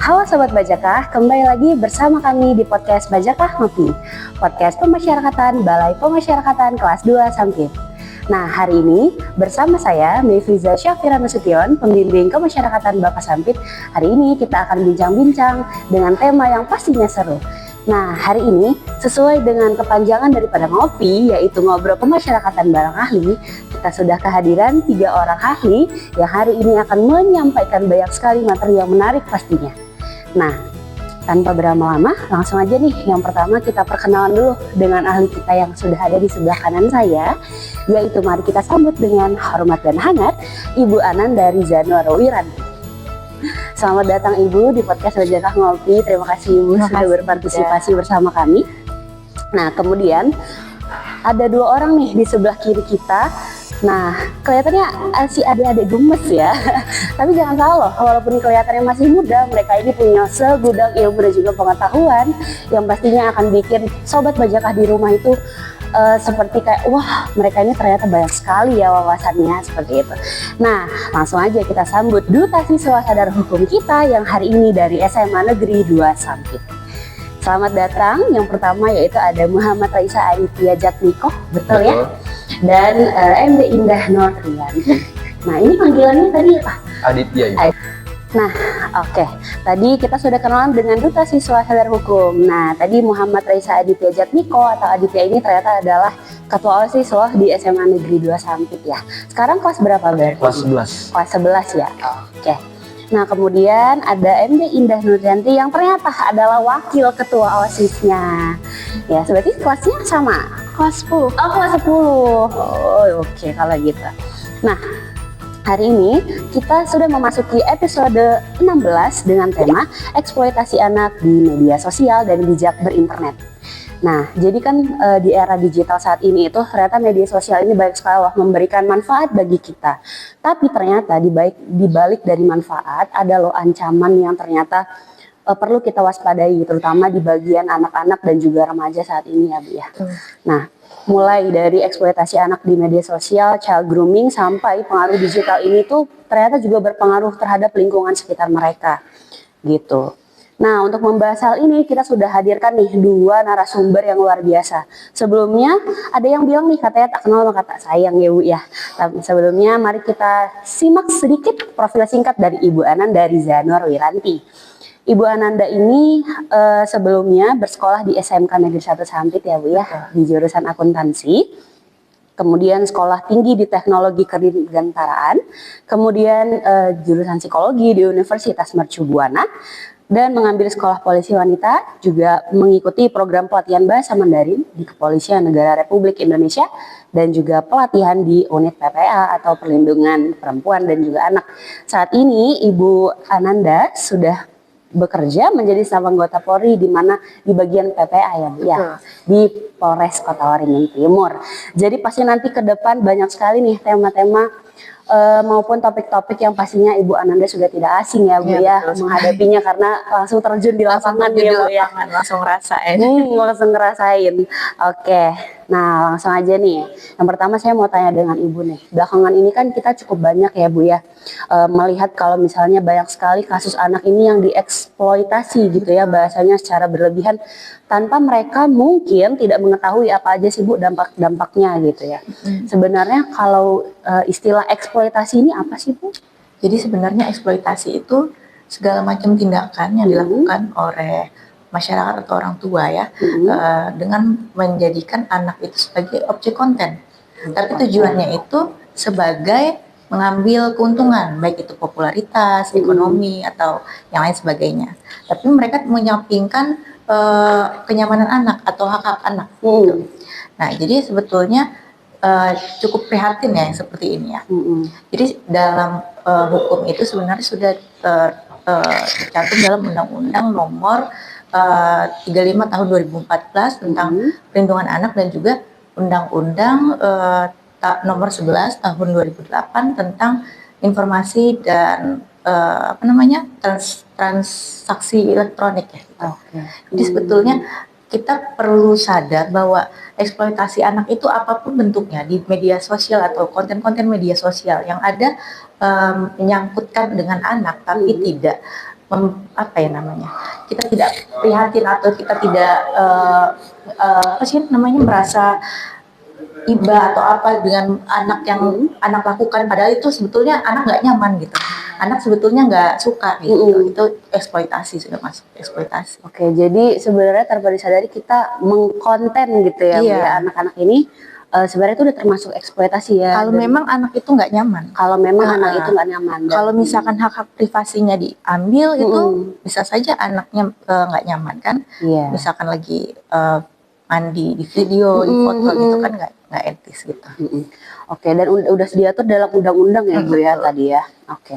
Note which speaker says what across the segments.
Speaker 1: Halo Sobat Bajakah, kembali lagi bersama kami di podcast Bajakah Ngopi, podcast pemasyarakatan Balai Pemasyarakatan kelas 2 Sampit. Nah, hari ini bersama saya Mevriza Syafira Nasution, pembimbing kemasyarakatan Bapak Sampit. Hari ini kita akan bincang-bincang dengan tema yang pastinya seru. Nah, hari ini sesuai dengan kepanjangan daripada ngopi, yaitu ngobrol pemasyarakatan bareng ahli, kita sudah kehadiran 3 orang ahli yang hari ini akan menyampaikan banyak sekali materi yang menarik pastinya. Nah, tanpa berlama-lama, langsung aja nih. Yang pertama kita perkenalan dulu dengan ahli kita yang sudah ada di sebelah kanan saya, yaitu mari kita sambut dengan hormat dan hangat Ibu Ananda Rizanwar Wiranti. Selamat datang Ibu di podcast Bajakah Ngopi. Terima kasih Ibu sudah berpartisipasi bersama kami. Nah, kemudian ada 2 orang nih di sebelah kiri kita. Nah, kelihatannya si adik-adik gemes ya. Tapi jangan salah loh, walaupun kelihatannya masih muda, mereka ini punya segudang ilmu dan juga pengetahuan yang pastinya akan bikin Sobat Bajakah di rumah itu seperti kayak, wah mereka ini ternyata banyak sekali ya wawasannya, seperti itu. Nah, langsung aja kita sambut Duta Siswa Sadar Hukum kita yang hari ini dari SMA Negeri 2 Sampit. Selamat datang, yang pertama yaitu ada Muhammad Raisa Aditya Jatmiko, betul ya? Dan MD Indah Nurrianti. Nah, ini panggilannya tadi apa?
Speaker 2: Aditya ya.
Speaker 1: Nah, oke. Tadi kita sudah kenalan dengan Duta Siswa Sadar Hukum. Nah, tadi Muhammad Raisa Aditya Jatmiko atau Aditya ini ternyata adalah Ketua OSIS loh di SMA Negeri 2 Sampit ya. Sekarang kelas berapa berarti?
Speaker 2: Kelas 11.
Speaker 1: Kelas 11 ya. Oke. Nah, kemudian ada MD Indah Nurrianti yang ternyata adalah wakil ketua OSIS-nya. Ya, berarti kelasnya sama? Kelas 10. Oh, kelas 10. Oh, oke kalau gitu. Nah, hari ini kita sudah memasuki episode 16 dengan tema eksploitasi anak di media sosial dan bijak berinternet. Nah, jadi kan di era digital saat ini itu ternyata media sosial ini banyak sekali loh memberikan manfaat bagi kita. Tapi ternyata di balik dari manfaat ada loh ancaman yang ternyata perlu kita waspadai, terutama di bagian anak-anak dan juga remaja saat ini ya Bu ya. Nah, mulai dari eksploitasi anak di media sosial, child grooming, sampai pengaruh digital ini tuh ternyata juga berpengaruh terhadap lingkungan sekitar mereka gitu. Nah, untuk membahas hal ini kita sudah hadirkan nih 2 narasumber yang luar biasa. Sebelumnya ada yang bilang nih katanya tak kenal maka tak sayang ya Bu ya. Tapi sebelumnya mari kita simak sedikit profil singkat dari Ibu Ananda Rizanwar Wiranti. Ibu Ananda ini sebelumnya bersekolah di SMK Negeri 1 Sampit ya Bu ya, di jurusan akuntansi. Kemudian sekolah tinggi di teknologi kedirgantaraan, kemudian jurusan psikologi di Universitas Mercu Buana, dan mengambil sekolah polisi wanita, juga mengikuti program pelatihan bahasa Mandarin di Kepolisian Negara Republik Indonesia, dan juga pelatihan di unit PPA atau Perlindungan Perempuan dan juga Anak. Saat ini Ibu Ananda sudah bekerja menjadi staf anggota Polri di mana di bagian PPA ya Bu ya, di Polres Kota Waringin Timur. Jadi pasti nanti ke depan banyak sekali nih tema-tema maupun topik-topik yang pastinya Ibu Ananda sudah tidak asing ya Bu ya menghadapinya karena langsung terjun di lapangan ya Bu ya.
Speaker 3: Langsung ngerasain.
Speaker 1: Langsung ngerasain. Oke. Nah, langsung aja nih. Yang pertama saya mau tanya dengan Ibu nih. Belakangan ini kan kita cukup banyak ya Bu ya melihat kalau misalnya banyak sekali kasus anak ini yang dieksploitasi gitu ya bahasanya secara berlebihan tanpa mereka mungkin tidak mengetahui apa aja sih Bu dampak-dampaknya gitu ya. Sebenarnya kalau istilah eksploitasi ini apa sih Bu?
Speaker 3: Jadi sebenarnya eksploitasi itu segala macam tindakan yang dilakukan oleh masyarakat atau orang tua ya dengan menjadikan anak itu sebagai objek konten. Tapi tujuannya itu sebagai mengambil keuntungan, baik itu popularitas, ekonomi atau yang lain sebagainya. Tapi mereka menyampingkan kenyamanan anak atau hak-hak anak. Gitu. Nah, jadi sebetulnya cukup prihatin ya yang seperti ini ya. Jadi dalam hukum itu sebenarnya sudah tercantum dalam Undang-Undang Nomor 35 Tahun 2014 tentang Perlindungan Anak dan juga Undang-Undang Nomor 11 Tahun 2008 tentang informasi dan transaksi elektronik ya. Jadi sebetulnya kita perlu sadar bahwa eksploitasi anak itu apapun bentuknya di media sosial atau konten-konten media sosial yang ada menyangkutkan dengan anak tapi tidak apa ya namanya, kita tidak prihatin atau kita tidak apa sih namanya, merasa iba atau apa dengan anak yang anak lakukan, padahal itu sebetulnya anak nggak nyaman gitu, anak sebetulnya nggak suka gitu. Itu eksploitasi, sudah masuk eksploitasi.
Speaker 1: Oke, jadi sebenarnya tanpa disadari kita mengkonten gitu ya, Bu, ya anak-anak ini sebenarnya itu udah termasuk eksploitasi ya.
Speaker 3: Kalau memang anak itu nggak nyaman.
Speaker 1: Kalau memang anak itu nggak nyaman.
Speaker 3: Kalau misalkan hak-hak privasinya diambil itu bisa saja anaknya nggak nyaman kan. Misalkan lagi mandi di video, di foto gitu kan nggak etis gitu.
Speaker 1: Oke, dan udah diatur dalam undang-undang ya Bu ya tadi ya. Oke.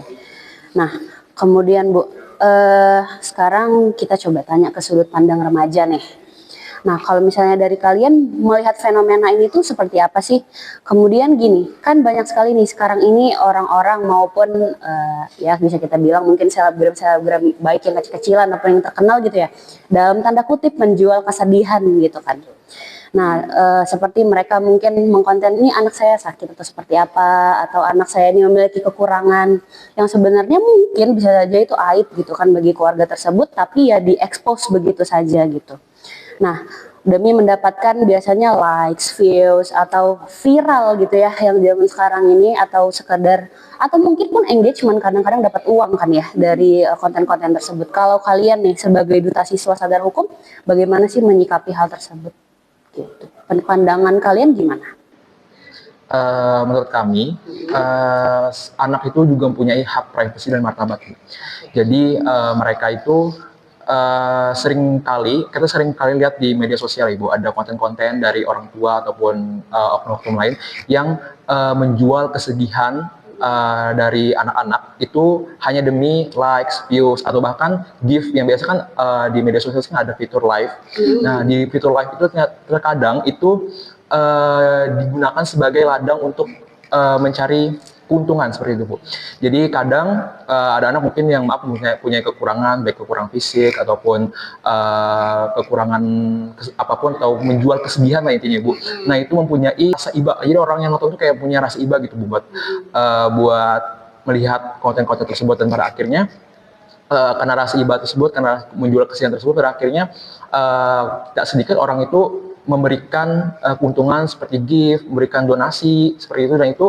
Speaker 1: Nah, kemudian Bu, sekarang kita coba tanya ke sudut pandang remaja nih. Nah, kalau misalnya dari kalian melihat fenomena ini tuh seperti apa sih? Kemudian gini, kan banyak sekali nih sekarang ini orang-orang maupun ya bisa kita bilang mungkin selebgram baik yang kecil-kecilan atau yang terkenal gitu ya, dalam tanda kutip menjual kesedihan gitu kan. Nah, seperti mereka mungkin mengkonten ini anak saya sakit atau seperti apa, atau anak saya ini memiliki kekurangan yang sebenarnya mungkin bisa saja itu aib gitu kan bagi keluarga tersebut, tapi ya diekspos begitu saja gitu. Nah, demi mendapatkan biasanya likes, views, atau viral gitu ya yang zaman sekarang ini, atau sekedar, atau mungkin pun engagement, kadang-kadang dapat uang kan ya dari konten-konten tersebut. Kalau kalian nih sebagai duta siswa sadar hukum, bagaimana sih menyikapi hal tersebut? Gitu. Pandangan kalian gimana?
Speaker 2: Menurut kami, anak itu juga mempunyai hak privasi dan martabat. Jadi mereka itu sering kali lihat di media sosial Ibu, ada konten-konten dari orang tua ataupun oknum-oknum lain yang menjual kesedihan dari anak-anak itu hanya demi likes, views, atau bahkan gift. Yang biasa kan di media sosial kan ada fitur live. Nah, di fitur live itu terkadang itu digunakan sebagai ladang untuk mencari keuntungan seperti itu Bu. Jadi kadang ada anak mungkin yang punya kekurangan, baik kekurangan fisik ataupun kekurangan apapun, atau menjual kesedihan lah intinya Bu. Nah itu mempunyai rasa iba. Jadi orang yang nonton itu kayak punya rasa iba gitu Bu, buat melihat konten-konten tersebut, dan pada akhirnya karena rasa iba tersebut, karena menjual kesedihan tersebut, pada akhirnya tidak sedikit orang itu memberikan keuntungan seperti gift, memberikan donasi seperti itu, dan itu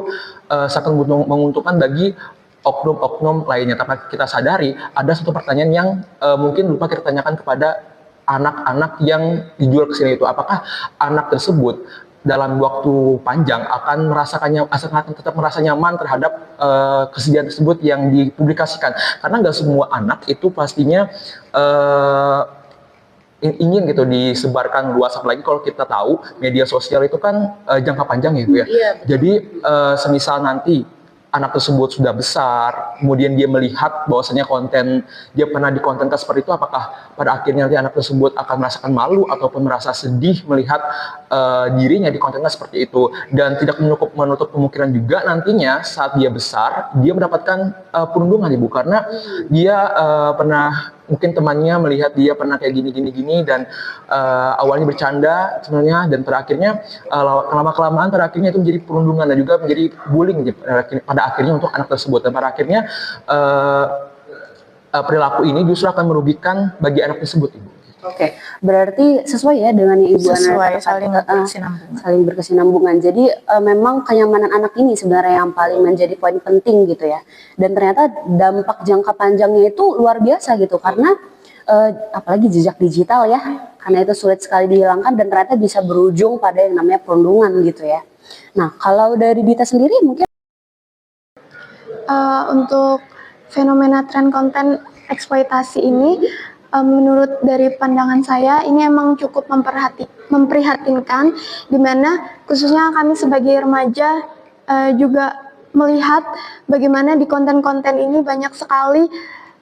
Speaker 2: sangat menguntungkan bagi oknum-oknum lainnya. Tapi kita sadari ada satu pertanyaan yang mungkin lupa kita tanyakan kepada anak-anak yang dijual ke sini itu, apakah anak tersebut dalam waktu panjang akan tetap merasa nyaman terhadap kesedihan tersebut yang dipublikasikan. Karena nggak semua anak itu pastinya ingin gitu disebarkan luas, apalagi kalau kita tahu media sosial itu kan jangka panjang ya Bu ya. Jadi semisal nanti anak tersebut sudah besar, kemudian dia melihat bahwasanya konten dia pernah dikontenkan seperti itu, apakah pada akhirnya nanti anak tersebut akan merasakan malu ataupun merasa sedih melihat dirinya dikontenkan seperti itu, dan tidak menutup kemungkinan juga nantinya saat dia besar dia mendapatkan perundungan Ibu, karena dia pernah, mungkin temannya melihat dia pernah kayak gini dan awalnya bercanda sebenarnya, dan pada akhirnya lama-kelamaan pada akhirnya itu menjadi perundungan dan juga menjadi bullying pada akhirnya untuk anak tersebut, dan pada akhirnya perilaku ini justru akan merugikan bagi anak tersebut Ibu.
Speaker 1: Oke, berarti sesuai ya dengan yang Ibu Ana
Speaker 3: saling
Speaker 1: berkesinambungan. Jadi memang kenyamanan anak ini sebenarnya yang paling menjadi poin penting gitu ya. Dan ternyata dampak jangka panjangnya itu luar biasa gitu, karena apalagi jejak digital ya, karena itu sulit sekali dihilangkan dan ternyata bisa berujung pada yang namanya perundungan gitu ya. Nah, kalau dari Dita sendiri mungkin
Speaker 4: untuk fenomena tren konten eksploitasi ini, menurut dari pandangan saya ini emang cukup memprihatinkan, di mana khususnya kami sebagai remaja juga melihat bagaimana di konten-konten ini banyak sekali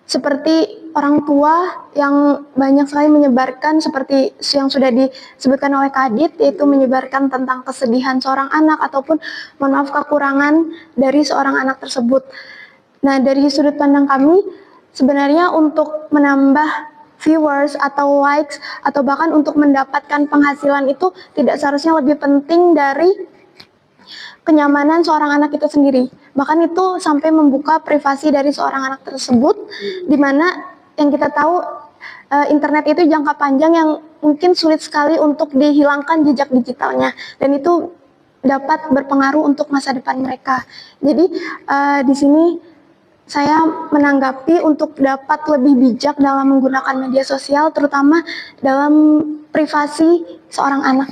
Speaker 4: seperti orang tua yang banyak sekali menyebarkan seperti yang sudah disebutkan oleh Kadit, yaitu menyebarkan tentang kesedihan seorang anak ataupun mohon maaf kekurangan dari seorang anak tersebut. Nah, dari sudut pandang kami sebenarnya untuk menambah viewers atau likes atau bahkan untuk mendapatkan penghasilan itu tidak seharusnya lebih penting dari kenyamanan seorang anak itu sendiri. Bahkan itu sampai membuka privasi dari seorang anak tersebut, di mana yang kita tahu internet itu jangka panjang yang mungkin sulit sekali untuk dihilangkan jejak digitalnya, dan itu dapat berpengaruh untuk masa depan mereka. Jadi di sini saya menanggapi untuk dapat lebih bijak dalam menggunakan media sosial, terutama dalam privasi seorang anak.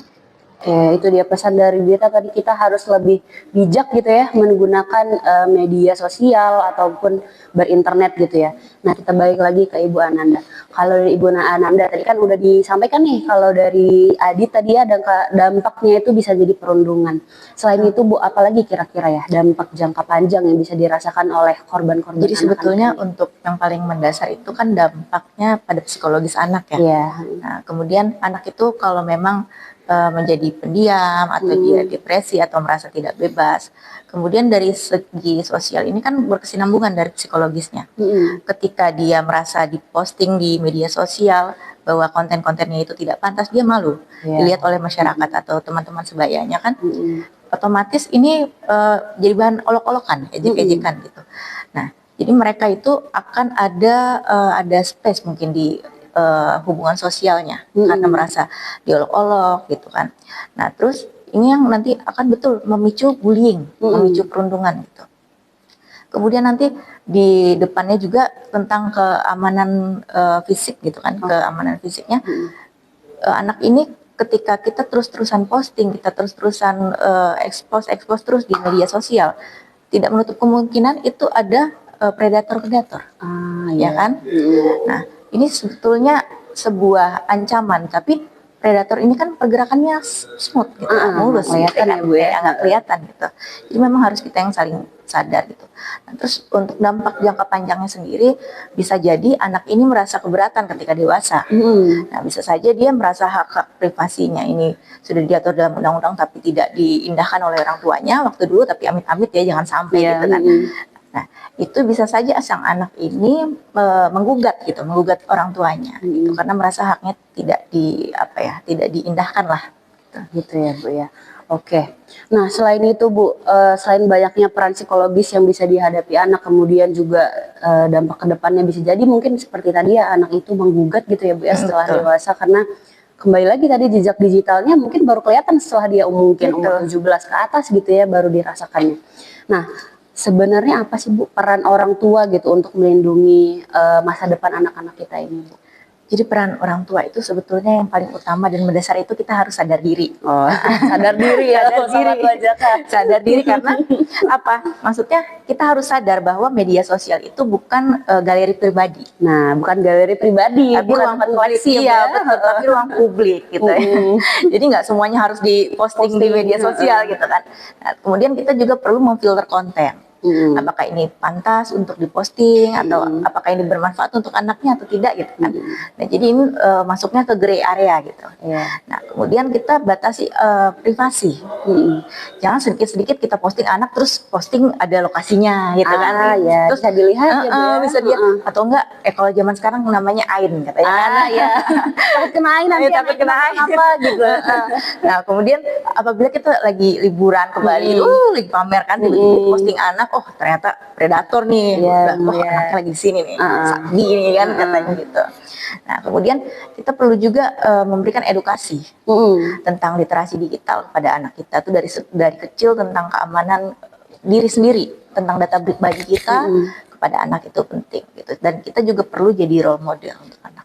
Speaker 1: Oke, itu dia pesan dari Dita tadi, kita harus lebih bijak gitu ya menggunakan media sosial ataupun berinternet gitu ya. Nah, kita balik lagi ke Ibu Ananda. Kalau dari Ibu Ananda tadi kan udah disampaikan nih, kalau dari Adit tadi ya dampaknya itu bisa jadi perundungan. Selain itu Bu, apalagi kira-kira ya dampak jangka panjang yang bisa dirasakan oleh korban-korban
Speaker 3: Jadi
Speaker 1: anak-anak
Speaker 3: sebetulnya
Speaker 1: ini?
Speaker 3: untuk yang paling mendasar itu kan dampaknya pada psikologis anak ya.
Speaker 1: Iya.
Speaker 3: Nah, kemudian anak itu kalau memang menjadi pendiam atau dia depresi atau merasa tidak bebas. Kemudian dari segi sosial ini kan berkesinambungan dari psikologisnya. Ketika dia merasa diposting di media sosial bahwa konten-kontennya itu tidak pantas, dia malu dilihat oleh masyarakat atau teman-teman sebayanya kan. Otomatis ini jadi bahan olok-olokan, ejek-ejekan gitu. Nah, jadi mereka itu akan ada space mungkin di hubungan sosialnya karena merasa diolok-olok gitu kan. Nah, terus ini yang nanti akan betul memicu bullying, memicu perundungan gitu. Kemudian nanti di depannya juga tentang keamanan fisik gitu kan, keamanan fisiknya. Anak ini ketika kita terus-terusan posting, kita terus-terusan expose terus di media sosial, tidak menutup kemungkinan itu ada predator-predator, ya kan? Nah, ini sebetulnya sebuah ancaman, tapi predator ini kan pergerakannya smooth gitu, mulus,
Speaker 1: kelihatan ya Bu ya,
Speaker 3: nggak kelihatan gitu. Jadi memang harus kita yang saling sadar gitu. Nah, terus untuk dampak jangka panjangnya sendiri, bisa jadi anak ini merasa keberatan ketika dewasa. Nah, bisa saja dia merasa hak privasinya ini sudah diatur dalam undang-undang tapi tidak diindahkan oleh orang tuanya waktu dulu, tapi amit-amit ya jangan sampai gitu kan. Nah, itu bisa saja sang anak ini menggugat orang tuanya gitu, karena merasa haknya tidak diindahkan lah
Speaker 1: gitu ya Bu ya. Oke. Nah, selain itu Bu, selain banyaknya peran psikologis yang bisa dihadapi anak, kemudian juga dampak kedepannya bisa jadi mungkin seperti tadi ya, anak itu menggugat gitu ya Bu ya setelah dewasa, karena kembali lagi tadi jejak digitalnya mungkin baru kelihatan setelah dia mungkin umur 17 ke atas gitu ya, baru dirasakannya. Nah, sebenarnya apa sih Bu peran orang tua gitu untuk melindungi masa depan anak-anak kita ini Bu?
Speaker 3: Jadi peran orang tua itu sebetulnya yang paling utama dan mendasar itu kita harus sadar diri.
Speaker 1: Sadar diri ya,
Speaker 3: sadar diri karena apa? Maksudnya kita harus sadar bahwa media sosial itu bukan galeri pribadi.
Speaker 1: Nah, bukan galeri pribadi,
Speaker 3: tapi ruang publik ya, betul, tapi ruang publik gitu ya. Jadi nggak semuanya harus diposting di media sosial gitu kan. Nah, kemudian kita juga perlu memfilter konten. Apakah ini pantas untuk diposting atau apakah ini bermanfaat untuk anaknya atau tidak gitu kan. Nah, jadi ini masuknya ke gray area gitu. Nah, kemudian kita batasi privasi. Jangan sedikit-sedikit kita posting anak terus posting ada lokasinya gitu kan. Terus
Speaker 1: bisa dilihat
Speaker 3: bisa dia atau enggak kalau zaman sekarang namanya AIN katanya.
Speaker 1: Takut kena AIN nanti,
Speaker 3: takut kena AIN apa gitu. Nah, kemudian apabila kita lagi liburan ke Bali, lagi pamer kan, posting anak, oh ternyata predator nih, anaknya lagi di sini nih, sabi nih kan katanya gitu. Nah, kemudian kita perlu juga memberikan edukasi tentang literasi digital kepada anak kita tuh dari kecil, tentang keamanan diri sendiri, tentang data pribadi kita kepada anak itu penting gitu. Dan kita juga perlu jadi role model untuk anak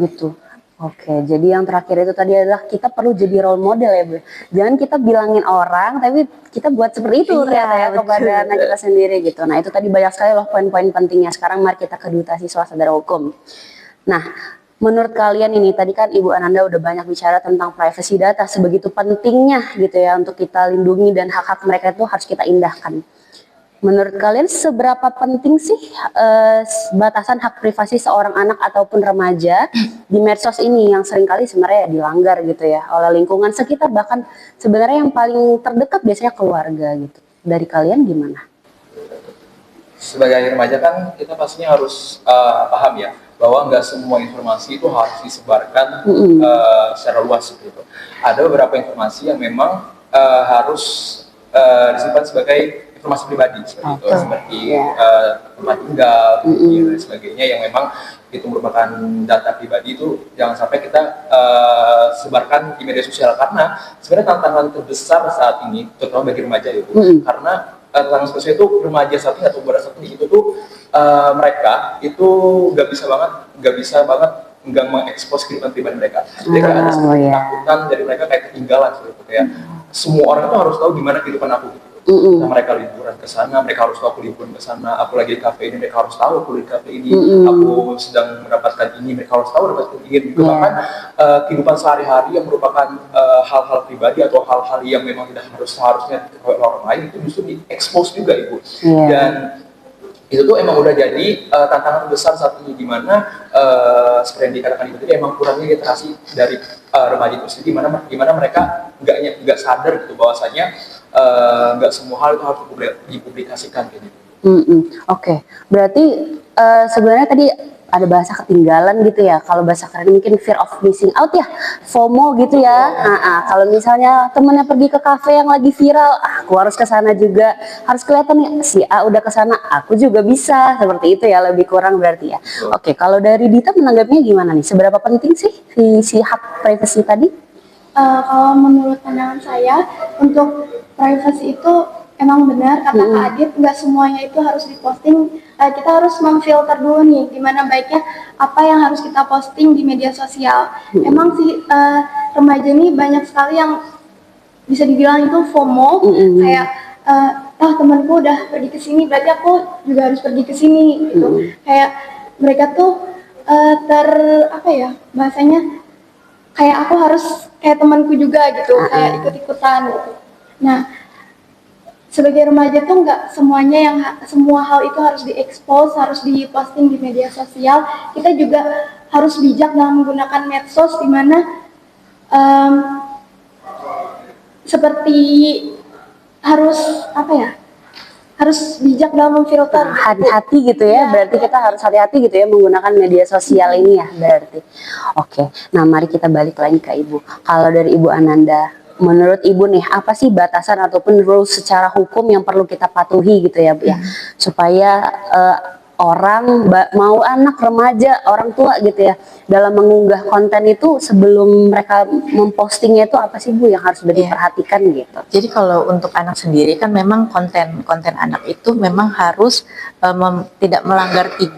Speaker 1: gitu. Oke, jadi yang terakhir itu tadi adalah kita perlu jadi role model ya Bu. Jangan kita bilangin orang, tapi kita buat seperti itu ternyata ya kepada anak kita sendiri gitu. Nah, itu tadi banyak sekali loh poin-poin pentingnya. Sekarang mari kita ke Duta Siswa Sadar Hukum. Nah, menurut kalian ini tadi kan Ibu Ananda udah banyak bicara tentang privacy data, sebegitu pentingnya gitu ya untuk kita lindungi dan hak-hak mereka itu harus kita indahkan. Menurut kalian seberapa penting sih batasan hak privasi seorang anak ataupun remaja di medsos ini yang seringkali sebenarnya dilanggar gitu ya oleh lingkungan sekitar, bahkan sebenarnya yang paling terdekat biasanya keluarga gitu. Dari kalian gimana?
Speaker 2: Sebagai remaja kan kita pastinya harus paham ya bahwa nggak semua informasi itu harus disebarkan secara luas gitu. Ada beberapa informasi yang memang harus disimpan sebagai informasi pribadi seperti itu, seperti tempat tinggal dan sebagainya, yang memang itu merupakan data pribadi, itu jangan sampai kita sebarkan di media sosial, karena sebenarnya tantangan terbesar saat ini terutama bagi remaja itu karena tantangan sosial itu remaja saat ini atau muda saat ini itu tuh mereka itu nggak bisa banget nggak mengekspos kehidupan pribadi mereka. Jadi kayak ada sebuah ketakutan dari mereka kayak ketinggalan seperti itu, kayak semua orang tuh harus tahu gimana kehidupan aku gitu. Nah, mereka liburan ke sana, mereka harus tahu aku liburan ke sana, aku lagi di kafe ini, mereka harus tahu aku di kafe ini, aku sedang mendapatkan ini, mereka harus tahu dapatkan ini gitu. Bahkan kehidupan sehari-hari yang merupakan hal-hal pribadi atau hal-hal yang memang tidak seharusnya diketahui orang lain itu justru diekspos juga Ibu. Dan itu tuh emang udah jadi tantangan besar saat ini, di mana seperti yang dikatakan Ibu tadi, emang kurangnya literasi dari remaja itu sendiri, di mana mereka nggak sadar gitu bahwasanya nggak semua hal itu harus dipublikasikan kayak gitu.
Speaker 1: Oke. Berarti sebenarnya tadi ada bahasa ketinggalan gitu ya. Kalau bahasa keren mungkin fear of missing out ya, FOMO gitu ya. Kalau misalnya temennya pergi ke kafe yang lagi viral, aku harus ke sana juga. Harus kelihatan nih, si A udah ke sana, aku juga bisa. Seperti itu ya, lebih kurang berarti ya. Oke, kalau dari Dita menanggapinya gimana nih? Seberapa penting sih si hak privacy tadi?
Speaker 4: Kalau menurut pandangan saya, untuk privacy itu emang benar kata Kak Adit, nggak semuanya itu harus diposting. Kita harus memfilter dulu nih, gimana baiknya apa yang harus kita posting di media sosial. Emang sih remaja ini banyak sekali yang bisa dibilang itu FOMO, kayak temanku udah pergi ke sini, berarti aku juga harus pergi ke sini gitu. Kayak mereka tuh bahasanya kayak aku harus kayak temanku juga gitu, kayak ikut-ikutan gitu. Nah, sebagai remaja tuh nggak semuanya semua hal itu harus diekspos, harus diposting di media sosial. Kita juga harus bijak dalam menggunakan medsos, di mana seperti harus harus bijak dalam memfilter.
Speaker 1: Hati-hati gitu ya, berarti kita harus hati-hati gitu ya menggunakan media sosial ini ya berarti. Oke, nah mari kita balik lagi ke Ibu. Kalau dari Ibu Ananda, menurut Ibu nih, apa sih batasan ataupun rules secara hukum yang perlu kita patuhi gitu ya Bu ya, supaya orang mau anak, remaja, orang tua gitu ya, dalam mengunggah konten itu sebelum mereka mempostingnya itu apa sih Bu yang harus diperhatikan gitu?
Speaker 3: Jadi kalau untuk anak sendiri kan memang konten anak itu memang harus tidak melanggar 3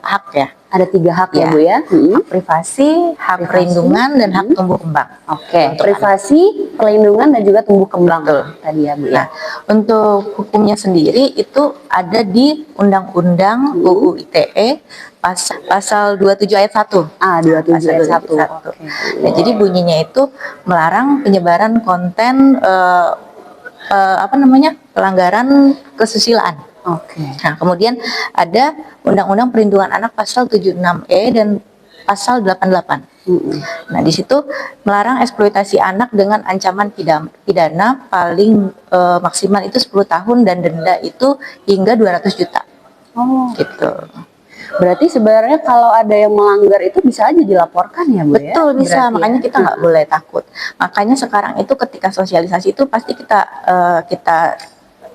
Speaker 3: hak ya.
Speaker 1: Ada 3 hak ya Bu ya?
Speaker 3: Hak privasi, hak perlindungan, dan hak tumbuh kembang.
Speaker 1: Oke, privasi, perlindungan, dan juga tumbuh kembang.
Speaker 3: Betul.
Speaker 1: Tadi ya Bu ya.
Speaker 3: Nah, untuk hukumnya sendiri itu ada di Undang-Undang UU ITE pasal 27 ayat 1.
Speaker 1: 27 ayat 1.
Speaker 3: Okay. Nah, jadi bunyinya itu melarang penyebaran konten pelanggaran kesusilaan.
Speaker 1: Oke.
Speaker 3: Nah, kemudian ada Undang-Undang Perlindungan Anak pasal 76E dan pasal 88. Nah, di situ melarang eksploitasi anak dengan ancaman pidana paling maksimal itu 10 tahun dan denda itu hingga 200 juta. Gitu.
Speaker 1: Berarti sebenarnya kalau ada yang melanggar itu bisa aja dilaporkan ya Bu ya?
Speaker 3: Betul, bisa.
Speaker 1: Berarti
Speaker 3: makanya kita nggak boleh takut. Makanya sekarang itu ketika sosialisasi itu pasti kita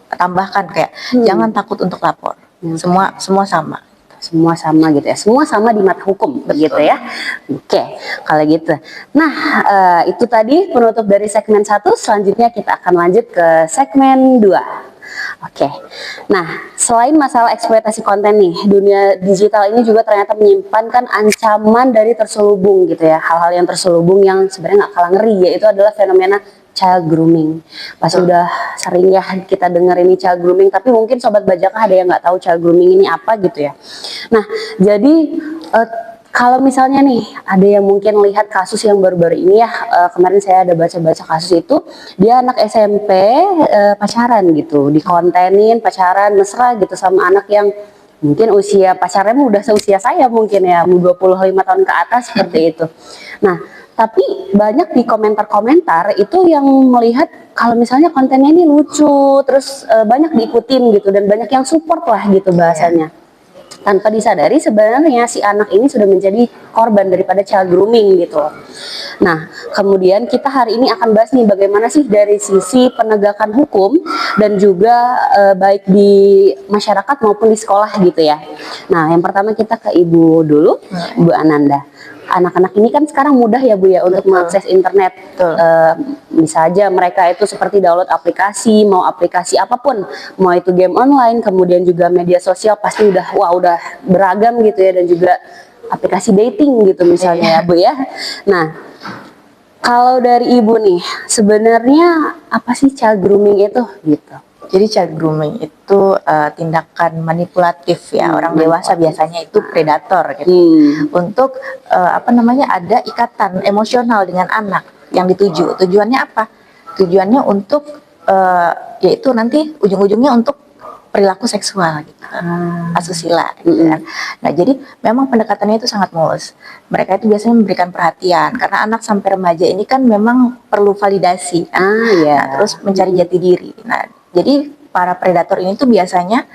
Speaker 3: tambahkan kayak jangan takut untuk lapor. Semua sama.
Speaker 1: Semua sama gitu ya. Semua sama di mata hukum begitu ya. Oke, kalau gitu. Nah, itu tadi penutup dari segmen 1. Selanjutnya kita akan lanjut ke segmen 2. Oke. Nah, selain masalah eksploitasi konten nih, dunia digital ini juga ternyata menyimpan ancaman dari terselubung gitu ya. Hal-hal yang terselubung yang sebenarnya nggak kalah ngeri, yaitu adalah fenomena child grooming. Pasti udah sering ya kita dengar ini child grooming, tapi mungkin Sobat Bajaka ada yang nggak tahu child grooming ini apa gitu ya. Nah, jadi kalau misalnya nih ada yang mungkin lihat kasus yang baru-baru ini ya, kemarin saya ada baca-baca kasus itu, dia anak SMP pacaran gitu, dikontenin pacaran mesra gitu sama anak yang mungkin usia pacarnya udah seusia saya mungkin ya, 25 tahun ke atas seperti itu. Nah, tapi banyak di komentar-komentar itu yang melihat kalau misalnya kontennya ini lucu, terus banyak diikutin gitu, dan banyak yang support lah gitu bahasanya. Tanpa disadari sebenarnya si anak ini sudah menjadi korban daripada child grooming gitu. Nah, kemudian kita hari ini akan bahas nih bagaimana sih dari sisi penegakan hukum dan juga baik di masyarakat maupun di sekolah gitu ya. Nah, yang pertama kita ke Ibu dulu, Bu Ananda. Anak-anak ini kan sekarang mudah ya Bu ya untuk mengakses internet. Bisa aja mereka itu seperti download aplikasi, mau aplikasi apapun, mau itu game online, kemudian juga media sosial pasti udah beragam gitu ya, dan juga aplikasi dating gitu misalnya ya Bu ya. Nah, kalau dari Ibu nih, sebenarnya apa sih child grooming itu gitu?
Speaker 3: Jadi child grooming itu tindakan manipulatif ya, orang dewasa biasanya itu predator gitu. Untuk ada ikatan emosional dengan anak yang dituju. Tujuannya apa? Tujuannya untuk yaitu nanti ujung-ujungnya untuk perilaku seksual gitu. Asusila gitu kan. Nah, jadi memang pendekatannya itu sangat mulus. Mereka itu biasanya memberikan perhatian karena anak sampai remaja ini kan memang perlu validasi kan. Nah, terus mencari jati diri. Nah, jadi para predator ini tuh biasanya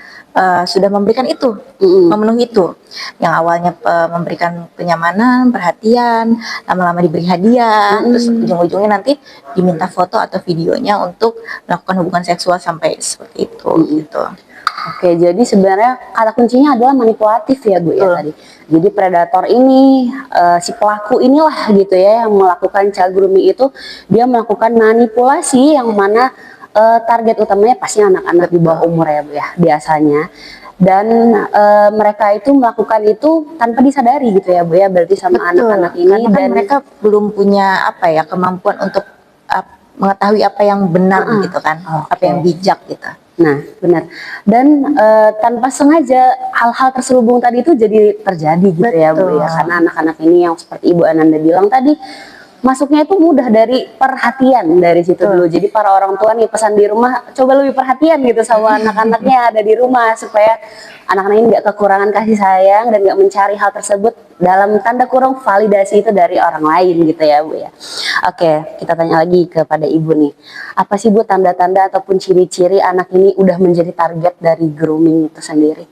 Speaker 3: sudah memberikan itu, memenuhi itu. Yang awalnya memberikan kenyamanan, perhatian, lama-lama diberi hadiah, terus ujung-ujungnya nanti diminta foto atau videonya untuk melakukan hubungan seksual sampai seperti itu gitu.
Speaker 1: Oke, jadi sebenarnya kata kuncinya adalah manipulatif ya Bu ya tadi. Jadi predator ini si pelaku inilah gitu ya yang melakukan child grooming itu, dia melakukan manipulasi yang mana target utamanya pasti anak-anak di bawah umur ya Bu ya biasanya. Dan mereka itu melakukan itu tanpa disadari gitu ya Bu ya, berarti sama anak-anak ini.
Speaker 3: Karena kan mereka belum punya kemampuan untuk mengetahui apa yang benar gitu kan, apa yang bijak gitu.
Speaker 1: Nah, benar. Dan tanpa sengaja hal-hal terselubung tadi itu jadi terjadi gitu ya Bu ya, karena anak-anak ini yang seperti Ibu Ananda bilang tadi, masuknya itu mudah dari perhatian dari situ dulu. Jadi para orang tua nih pesan di rumah, coba lebih perhatian gitu sama anak-anaknya ada di rumah, supaya anak-anak ini nggak kekurangan kasih sayang dan nggak mencari hal tersebut dalam tanda kurung validasi itu dari orang lain gitu ya Bu ya. Oke, kita tanya lagi kepada Ibu nih, apa sih Bu tanda-tanda ataupun ciri-ciri anak ini udah menjadi target dari grooming itu sendiri?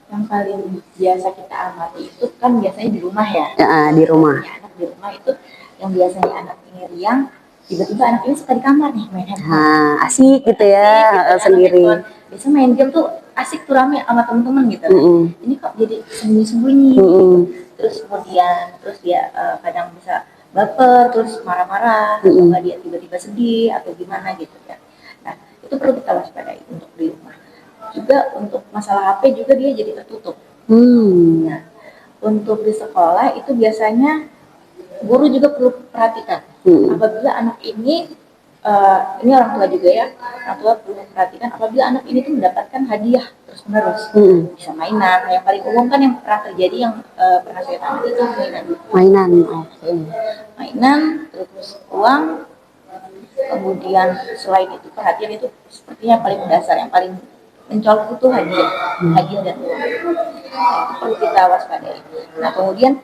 Speaker 3: Yang paling biasa kita amati itu kan biasanya di rumah ya.
Speaker 1: Di rumah.
Speaker 3: Anak di rumah itu yang biasanya anak ini riang, tiba-tiba anak ini suka di kamar nih main handphone.
Speaker 1: Asik gitu ya, sendiri.
Speaker 3: Biasanya main game tuh asik tuh rame sama temen-temen gitu. Ini kok jadi sembunyi-sembunyi. Terus kemudian dia kadang bisa baper, terus marah-marah, atau nggak dia tiba-tiba sedih atau gimana gitu ya. Nah, itu perlu kita waspadai untuk di rumah. Juga untuk masalah HP juga dia jadi tertutup. Nah, untuk di sekolah itu biasanya guru juga perlu perhatikan. Apabila anak ini orang tua juga ya, orang tua perlu perhatikan apabila anak ini tuh mendapatkan hadiah terus menerus, bisa mainan. Yang paling umum kan yang pernah terjadi yang pernah saya tangani itu mainan, terus uang, kemudian selain itu perhatian itu sepertinya yang paling mendasar, yang paling mencolok itu hadiah dan uang. Nah, itu perlu kita waspadai. Nah, kemudian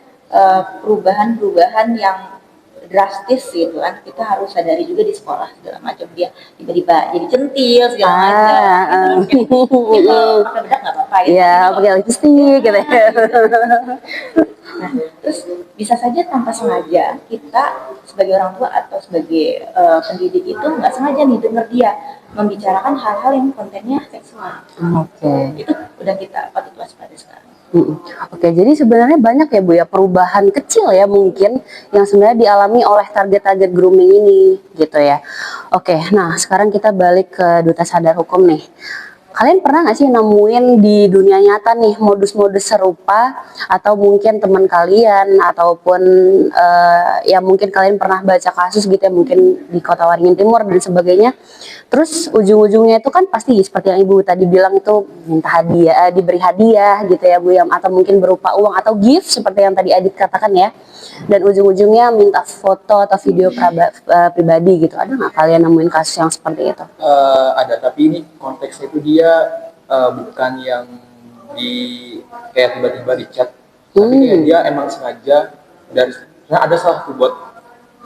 Speaker 3: perubahan-perubahan yang drastis gitu kan, kita harus sadari juga di sekolah segala macam, dia tiba-tiba jadi centil segala macam gitu, pakai bedak nggak apa-apa gitu
Speaker 1: ya, pakai lipstick gitu ya.
Speaker 3: Nah, terus bisa saja tanpa sengaja kita sebagai orang tua atau sebagai pendidik itu nggak sengaja nih dengar dia membicarakan hal-hal yang kontennya seksual. Itu udah kita patut waspada sekarang.
Speaker 1: Oke, jadi sebenarnya banyak ya Bu ya perubahan kecil ya mungkin yang sebenarnya dialami oleh target-target grooming ini gitu ya. Oke, nah sekarang kita balik ke Duta Sadar Hukum nih. Kalian pernah nggak sih nemuin di dunia nyata nih modus-modus serupa, atau mungkin teman kalian ataupun ya mungkin kalian pernah baca kasus gitu ya, mungkin di Kota Waringin Timur dan sebagainya. Terus ujung-ujungnya itu kan pasti seperti yang Ibu tadi bilang itu minta hadiah, diberi hadiah gitu ya Bu ya, atau mungkin berupa uang atau gift seperti yang tadi Adit katakan ya. Dan ujung-ujungnya minta foto atau video pribadi gitu. Ada nggak kalian nemuin kasus yang seperti itu?
Speaker 2: Ada, tapi ini konteksnya itu dia bukan yang di kayak tiba-tiba di chat, tapi kayak dia emang sengaja dari ada salah satu bot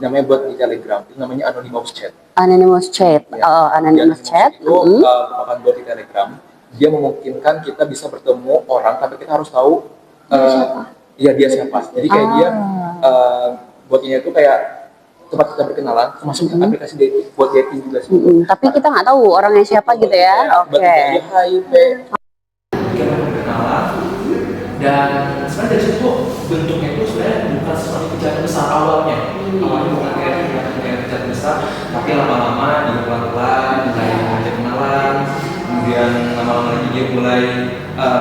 Speaker 2: namanya bot di Telegram, itu namanya Anonymous Chat.
Speaker 1: Anonymous Chat, Anonymous Chat
Speaker 2: itu merupakan bot di Telegram. Dia memungkinkan kita bisa bertemu orang, tapi kita harus tahu dia siapa. Jadi kayak dia botnya itu kayak tempat kita berkenalan, termasuk aplikasi dating buat dating juga sih.
Speaker 1: Tapi kita nggak tahu orangnya siapa gitu ya.
Speaker 2: Buat
Speaker 1: Oke.
Speaker 2: aja hai, kita berkenalan. Dan sebenarnya dari situ bentuknya itu sebenarnya bukan seperti kejahatan besar awalnya. Awalnya bukan kayak kejahatan besar, tapi lama-lama dia pelan-pelan mulai ngajak kenalan, kemudian lama-lama lagi dia mulai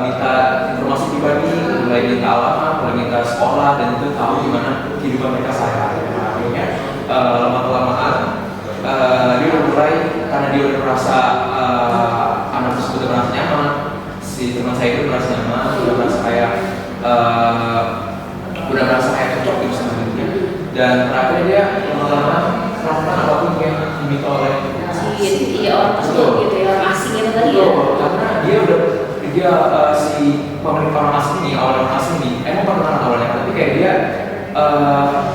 Speaker 2: minta informasi pribadi, mulai minta alamat, mulai minta sekolah, dan itu tahu gimana kehidupan mereka sehari-hari. Akhirnya lama-kelamaan dia udah mulai, karena dia udah merasa anak tersebut udah merasa nyaman, si teman saya itu merasa nyaman, udah merasa kayak cocok gitu sama dirinya, dan terakhir dia lama-lama melakukan apapun yang diminta oleh
Speaker 1: Orang tersebut gitu ya, orang asing itu tadi ya.
Speaker 2: karena dia si pemilik orang asing ini, orang asing ini emang pernah awalnya, tapi kayak dia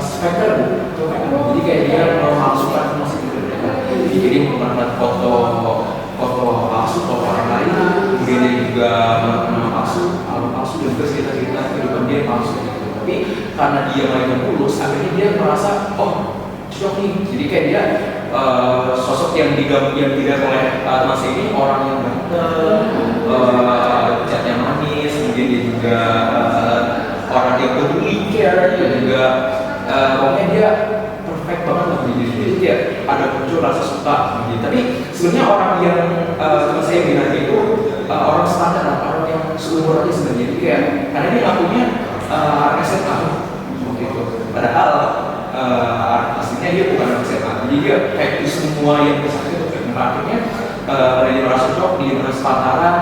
Speaker 2: spekter, jadi kayak dia memalsukan informasi itu mereka. Jadi menggunakan foto palsu, foto orang lain, kemudian dia juga melakukan nama palsu, album palsu, dan juga cerita-cerita kehidupan dia palsu. Tapi karena dia main mulus, akhirnya dia merasa cocok nih. Jadi kayak dia sosok yang dilihat oleh teman saya ini orang yang ganteng, catnya manis, kemudian dia juga orang yang peduli, care, dan juga pokoknya dia perfect banget lah. Jadi dia ada muncul rasa suka. Tapi sebenarnya orang yang teman saya bilang itu orang standar, orang yang seumur aja sebenarnya. Jadi kayak karena dia ngakunya SMA waktu itu, padahal aslinya dia bukan anak SMA. Jadi dia kayak itu semua yang kesana itu kayak akhirnya dia merasa cocok, dia merasa pacaran,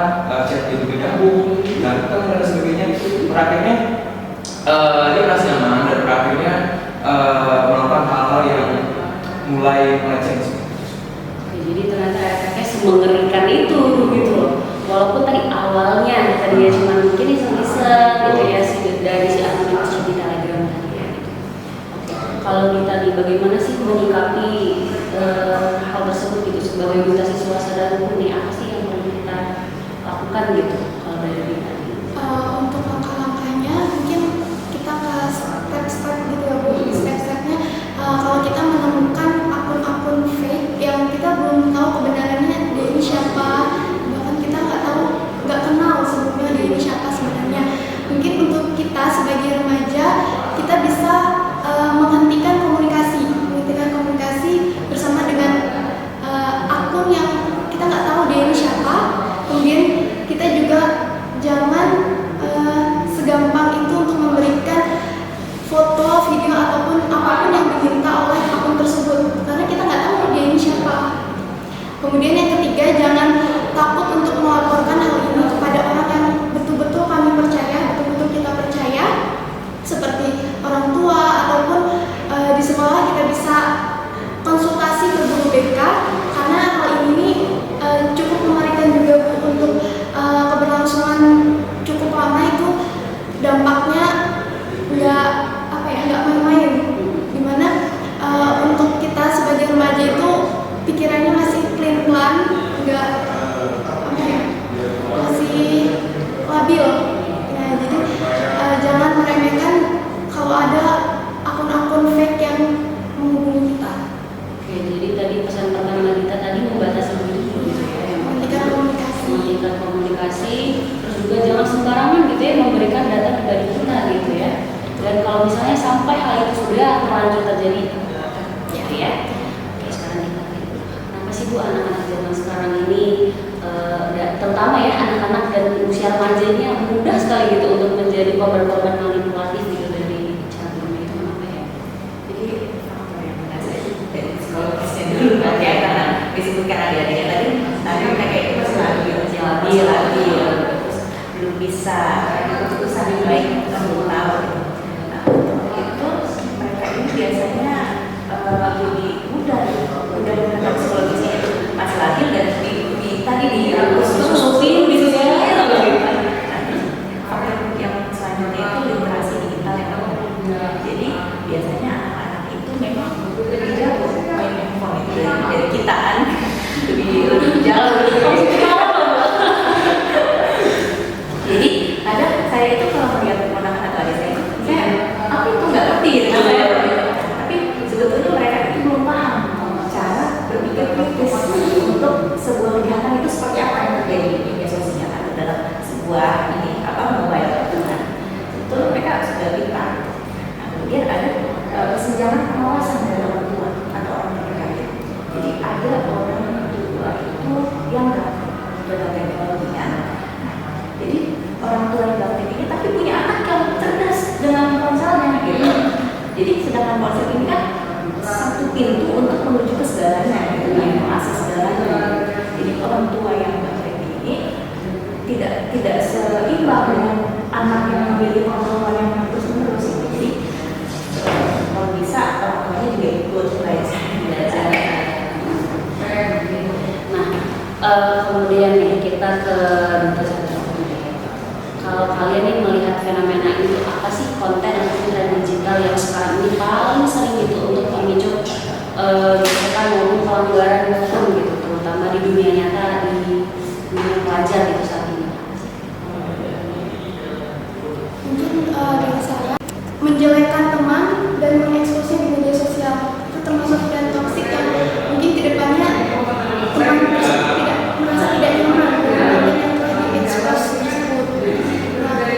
Speaker 2: chat itu bergabung, ganteng dan sebagainya. Akhirnya dia merasa nyaman, dan akhirnya melakukan hal-hal yang mulai melenceng.
Speaker 1: Jadi ternyata efeknya semengerikan itu gitu loh. Walaupun tadi awalnya tadinya cuma mungkin iseng-iseng gitu ya, dari si anonimus di Telegram tadi ya gitu. Kalau kita nih bagaimana sih menyikapi hal tersebut gitu sebagai duta siswa sadar hukum nih, apa sih yang perlu kita lakukan gitu kalau dari kita nih?
Speaker 4: Untuk langkah-langkahnya mungkin kita ke step-step gitu ya Bu. Step-stepnya kalau kita menemukan akun-akun fake yang kita belum tahu kebenarannya dia ini siapa, bahkan kita nggak kenal sebelumnya dia ini siapa sebenarnya. Mungkin untuk kita sebagai remaja kita bisa menghentikan komunikasi bersama dengan akun yang kita nggak tahu dia ini siapa. Kemudian kita juga jangan segampang itu untuk memberikan foto, video ataupun apapun yang diminta oleh akun tersebut, karena kita nggak tahu dia ini siapa. Kemudian yang ketiga, jangan takut untuk melaporkan hal ini kepada orang yang betul-betul kami percaya, betul-betul kita percaya, seperti orang tua ataupun di sekolah kita bisa konsultasi ke guru BK, karena hal ini cukup mengerikan juga Bu, untuk keberlangsungan cukup lama itu dampaknya nggak main-main. Dimana untuk kita sebagai remaja itu pikirannya masih plan, nggak masih labil. Nah, jadi jangan meremehkan kalau ada akun-akun fake yang menghubungi kita.
Speaker 1: Oke, jadi tadi pesan pertama kita tadi membatasi diri gitu ya,
Speaker 4: Menghentikan
Speaker 1: komunikasi, terus juga jangan sembarangan gitu ya memberikan data pribadi kita gitu ya. Dan kalau misalnya sampai hal itu sudah terlanjur terjadi, gitu ya. Oke, sekarang kita lihat kenapa sih Bu anak-anak zaman sekarang ini, terutama ya anak-anak dan usia remajanya mudah sekali gitu untuk menjadi korban-korban manipulatif gitu dari cara bermain itu, kenapa ya?
Speaker 3: Jadi faktor yang mendasar dari psikologisnya dulu kan ya, karena disebutkan adik-adiknya tadi mereka itu masih labil, terus belum bisa keputusan yang baik, kita belum tahu. Nah, untuk itu mereka ini biasanya lebih mudah mengenal psikologisnya itu masih labil, dan tadi
Speaker 1: Susupin gitu ya.
Speaker 3: faktor yang selanjutnya itu literasi digital yang rendah. Jadi biasanya anak-anak itu memang lebih jago main handphone itu dari kita kan, lebih jauh. Jadi saya itu kalau melihat ponakan atau adik saya aku itu nggak ngerti gitu. Tapi sebetulnya mereka
Speaker 5: segalanya gitu, yang mengasih segalanya. Jadi orang tua yang baik ini tidak seimbang dengan anak yang memilih orang tua yang terus menerus. Jadi kalau bisa orang tuanya juga ikut belajar.
Speaker 1: Nah, kemudian nih kita ke duta sadar pendidikan. Kalau kalian nih melihat fenomena itu, apa sih konten atau tren digital yang sekarang ini paling sering gitu untuk memicu misalkan maupun pelanggaran hukum gitu, terutama di dunia nyata, di dunia pelajar gitu saat ini?
Speaker 4: Mungkin dari saya menjelekkan teman dan mengeksposnya di media sosial itu termasuk tren toksik yang mungkin kedepannya teman tersebut tidak merasa tidak nyaman dengan konten yang telah diekspos tersebut. Nah,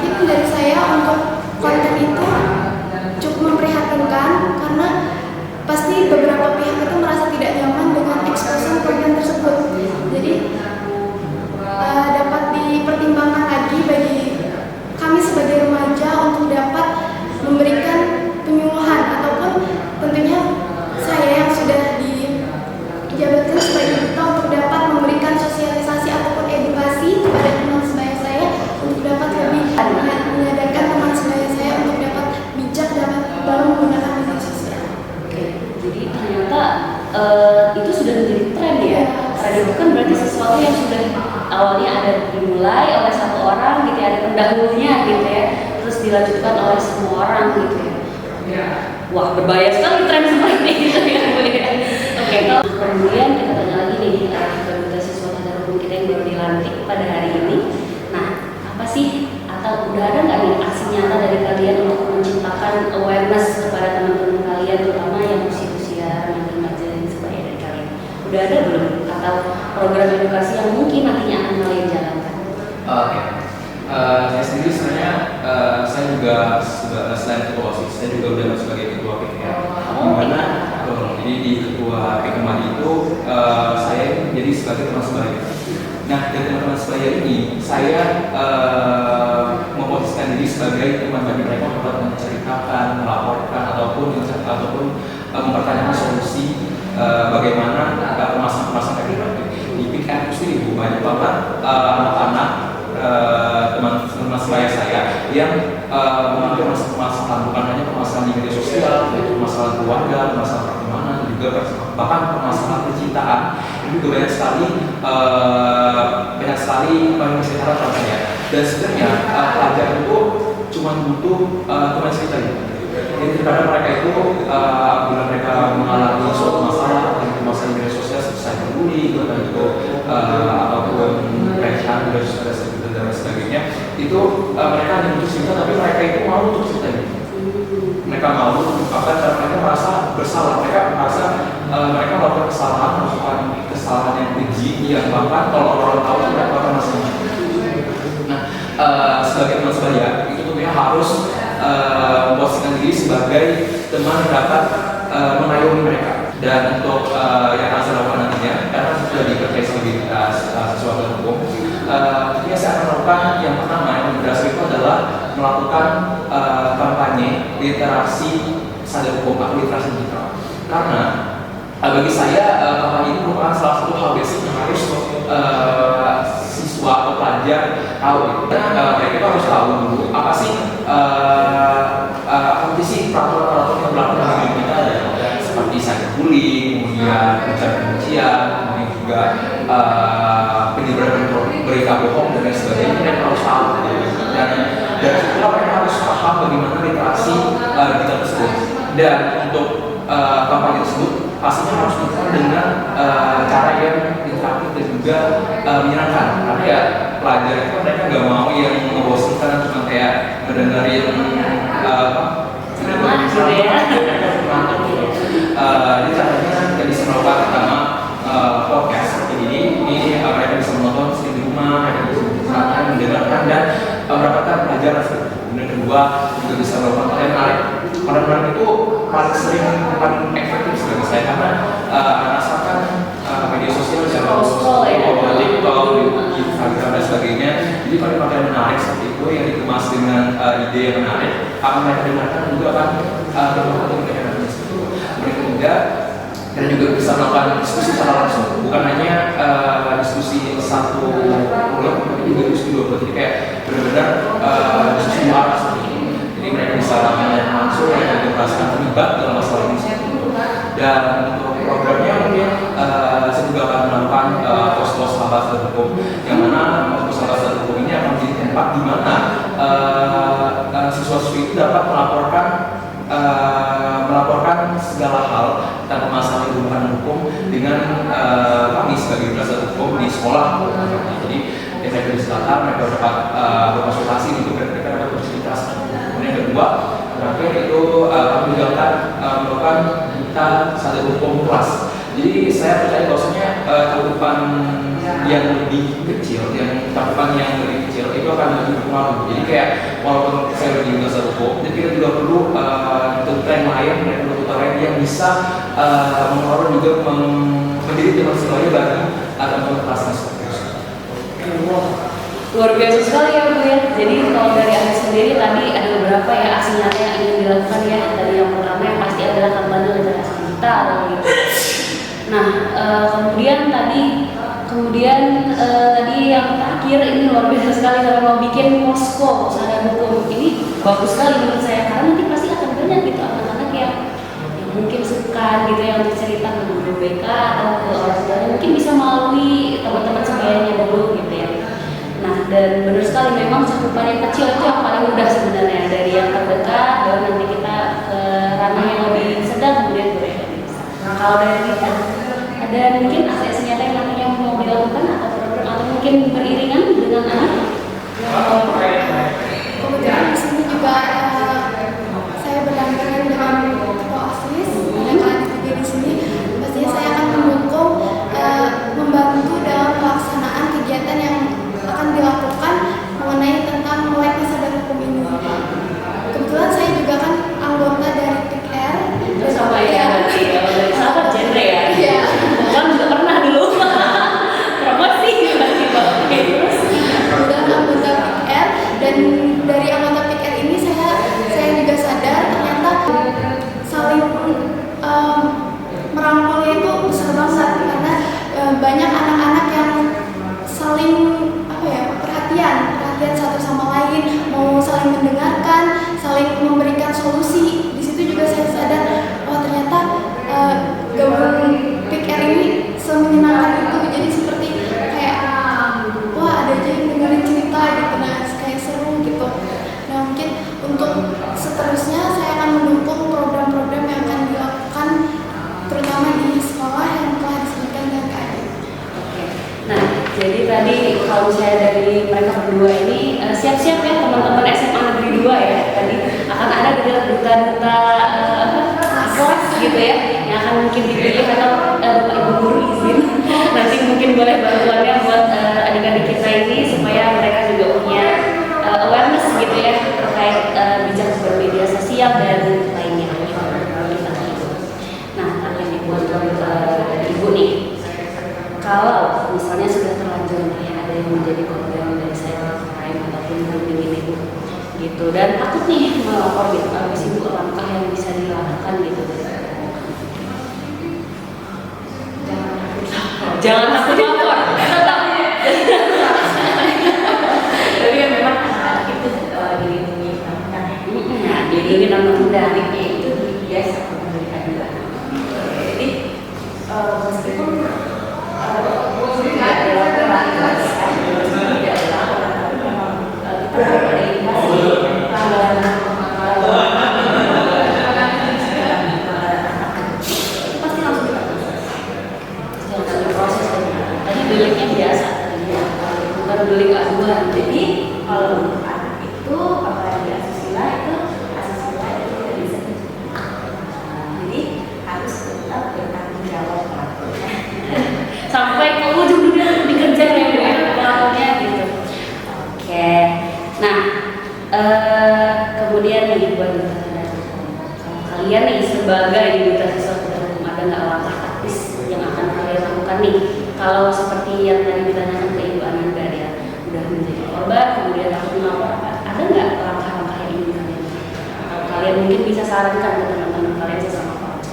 Speaker 4: mungkin dari saya untuk konten itu cukup memprihatinkan karena pasti beberapa pihak itu merasa tidak nyaman dengan eksposan konten tersebut. Jadi dapat dipertimbangkan lagi bagi kami sebagai remaja untuk dapat memberikan penyuluhan ataupun tentunya saya yang sudah dijabatkan sebagai duta untuk dapat memberikan sosialisasi ataupun edukasi kepada teman sebaya saya untuk dapat lebih menyadarkan teman sebaya saya untuk dapat bijak dalam menggunakan media sosial.
Speaker 1: Oke, jadi ternyata itu sudah menjadi tren ya. Tren itu kan berarti sesuatu yang sudah awalnya ada dimulai oleh satu orang gitu ya, ada pendahulunya gitu ya, terus dilanjutkan oleh semua orang gitu ya. Wah, berbahaya sekali tren seperti itu ya Bu ya. Oke, kalau kemudian kita tanya lagi nih ke duta siswa sadar hukum kita yang baru dilantik pada hari ini. Nah, apa sih atau udah ada nggak nih aksi nyata dari kalian untuk menciptakan awareness kepada teman-teman kalian, terutama yang usia remaja dan sebaya dari kalian? Udah ada belum? Atau program edukasi yang mungkin nantinya akan kalian jalankan?
Speaker 2: Oke. Saya sendiri sebenarnya saya juga selain ketua OSIS, saya juga udah sebagai ketua PKM. Dimana jadi di ketua PKM itu saya jadi sebagai teman sebaya. Nah, dari teman-teman sebaya ini saya memposisikan diri sebagai teman bagi mereka untuk menceritakan, melaporkan ataupun mempertanyakan solusi bagaimana permasalahan di PKM itu sendiri. Banyak banget anak-anak teman-teman saya yang mengalami permasalahan, bukan hanya permasalahan di media sosial, yaitu permasalahan keluarga, permasalahan pertemanan, juga bahkan permasalahan percintaan. Ini juga banyak sekali masalah contohnya. Dan sebenarnya pelajar itu cuma butuh teman cerita gitu. Jadi daripada mereka itu bila mereka mengalami suatu masalah di media sosial seperti cyberbullying ataupun pelecehan dan sebagainya, itu mereka hanya butuh cerita, tapi mereka itu mau untuk cerita gitu. Mereka mau bahkan karena mereka merasa bersalah, mereka merasa mereka melakukan kesalahan yang keji yang bahkan kalau orang tahu mereka akan masih. Nah, sebagai teman sebaya itu tentunya harus memposisikan diri sebagai teman yang dapat mengayomi mereka. Dan untuk yang akan saya lakukan nantinya, karena sudah dikerjain sebagai sesuatu hukum, ini saya akan lakukan yang pertama yang berdasar itu adalah melakukan kampanye literasi sadar hukum atau literasi digital. Karena bagi saya kampanye ini merupakan salah satu hal basic yang harus siswa atau pelajar tahu. Karena mereka harus tahu dulu apa sih peraturan-peraturan yang berlaku di negeri kita, seperti cyberbullying, kemudian ujaran kebencian, kemudian juga penyebaran berita bohong dan lain sebagainya. Mereka harus tahu dan setelah mereka harus paham bagaimana literasi digital tersebut. Dan untuk kampanye tersebut pastinya harus dilakukan dengan cara yang interaktif dan juga menyenangkan. Karena ya pelajar itu mereka nggak mau yang membosankan, cuma kayak mendengarin jadi caranya kita bisa melakukan pertama podcast seperti ini mereka bisa menonton di rumah, mereka bisa mendengarkan dan mendapatkan pelajaran. Kemudian kedua juga bisa melakukan konten menarik. Konten menarik itu paling sering paling efektif bagi saya karena rasakan media sosial TikTok, Instagram dan sebagainya. Jadi paling konten menarik seperti itu yang dikemas dengan ide yang menarik akan mereka dengarkan juga akan bermanfaat untuk mereka. Kemudian ketiga kita juga bisa melakukan diskusi secara langsung, bukan hanya diskusi satu bulan, tapi juga diskusi dua bulan. Jadi kayak benar-benar diskusi dua arah seperti ini. Jadi mereka bisa melihat langsung, mereka juga merasakan terlibat dalam masalah ini. Dan untuk programnya mungkin saya juga akan melakukan pos-pos ambassador hukum, yang mana pos ambassador hukum ini akan menjadi tempat di mana siswa-siswi itu dapat melaporkan segala hal tentang masalah yang berhubungan hukum dengan kami sebagai ambassador hukum di sekolah. Jadi mereka diserahkan, mereka dapat berkonsultasi gitu, mereka dapat bercerita. Kemudian yang kedua, terakhir itu kami juga akan melakukan kita satu hukum kelas. Jadi saya percaya bahwasanya cakupan yang lebih kecil, cakupan yang lebih kecil itu akan lebih berpengaruh. Jadi kayak walaupun saya lebih bahasa hukum, tapi kita juga perlu tutor yang lain, tutor lain yang bisa mengelola juga menjadi tutor sekali bagi teman-teman kelasnya seperti itu.
Speaker 1: Luar biasa sekali ya Bu ya. Jadi kalau dari Anda sendiri tadi ada beberapa ya aksi nyata yang ingin dilakukan ya. Tadi yang pertama yang pasti adalah kampanye literasi digital gitu. Nah kemudian tadi yang terakhir ini luar biasa sekali, kalau mau bikin posko sadar hukum ini bagus sekali menurut saya, karena nanti pasti akan banyak gitu anak-anak yang mungkin suka gitu yang bercerita ke guru BK atau ke orang tuanya, mungkin bisa melalui teman-teman sebayanya dulu gitu ya. Nah dan benar sekali memang cakupan yang kecil itu yang paling mudah sebenarnya, dari yang terdekat baru nanti kita ke ranah yang lebih sedang kemudian mereka bisa. Nah kalau dari kita ada mungkin aksi nyata yang nantinya mau dilakukan atau program atau mungkin beriringan dengan anak?
Speaker 4: Kemudian di sini juga saya berdampingan dengan ketua OSIS, ada Kak juga di sini. Pastinya saya akan mendukung, membantu dalam pelaksanaan kegiatan yang akan dilakukan mengenai tentang meleknya sadar hukum ini. Kebetulan saya juga kan anggota dari PIKR.
Speaker 1: Sama ya, dari sahabat genre ya.
Speaker 4: Iya.
Speaker 1: Kan juga pernah dulu promosi terus.
Speaker 4: Kemudian anggota PIKR, dan dari anggota PIKR ini saya juga sadar ternyata saling merangkulnya itu besar banget, karena banyak anak-anak yang saling perhatian satu sama lain, mau saling mendengarkan, saling memberikan solusi. Di situ juga saya sadar ternyata gabung PIKR ini semenyenangkan itu. Jadi seperti kayak ada aja yang dengerin cerita gitu, nah kayak seru gitu. Nah mungkin untuk seterusnya saya akan mendukung program-program yang akan dilakukan terutama di sekolah yang telah disebutkan dengan Kak Adi.
Speaker 1: Nah, jadi tadi kalau saya dari mereka berdua ini siap-siap ya teman-teman SMA Negeri 2 ya. Tadi akan ada duta-duta kelas gitu ya, yang akan mungkin dipilih atau Bapak Ibu guru izin. Nanti mungkin boleh bantuannya buat adik-adik kita ini supaya mereka juga punya awareness gitu ya terkait bijak bermedia sosial dan lainnya. Nah, akhirnya buat Ibu nih. Kalau misalnya sudah terlanjur ya ada yang menjadi korban dari cybercrime ataupun bullying itu gitu, dan takut nih melapor gitu, habis Ibu langkah yang bisa dilakukan gitu. Jangan takut lapor. Tapi kan memang anak itu dilindungi undang-undang itu biasa memberikan juga. Jadi meskipun deliknya biasa, bukan delik aduan. Jadi kalau anak itu apalagi asusila itu tidak bisa jadi harus tetap bertanggung jawab sampai ke ujung dunia dikejar ya Bu ya pelakunya gitu. Oke, nah kemudian nih buat kalian nih sebagai duta siswa hukum, ada nggak langkah taktis yang akan kalian lakukan nih? Kalau seperti yang tadi ditanyakan ke Ibu Ananda ya, udah menjadi korban, kemudian takut melapor, ada nggak langkah-langkah yang ingin kalian lakukan? Atau kalian mungkin bisa sarankan ke teman-teman kalian sesama korban?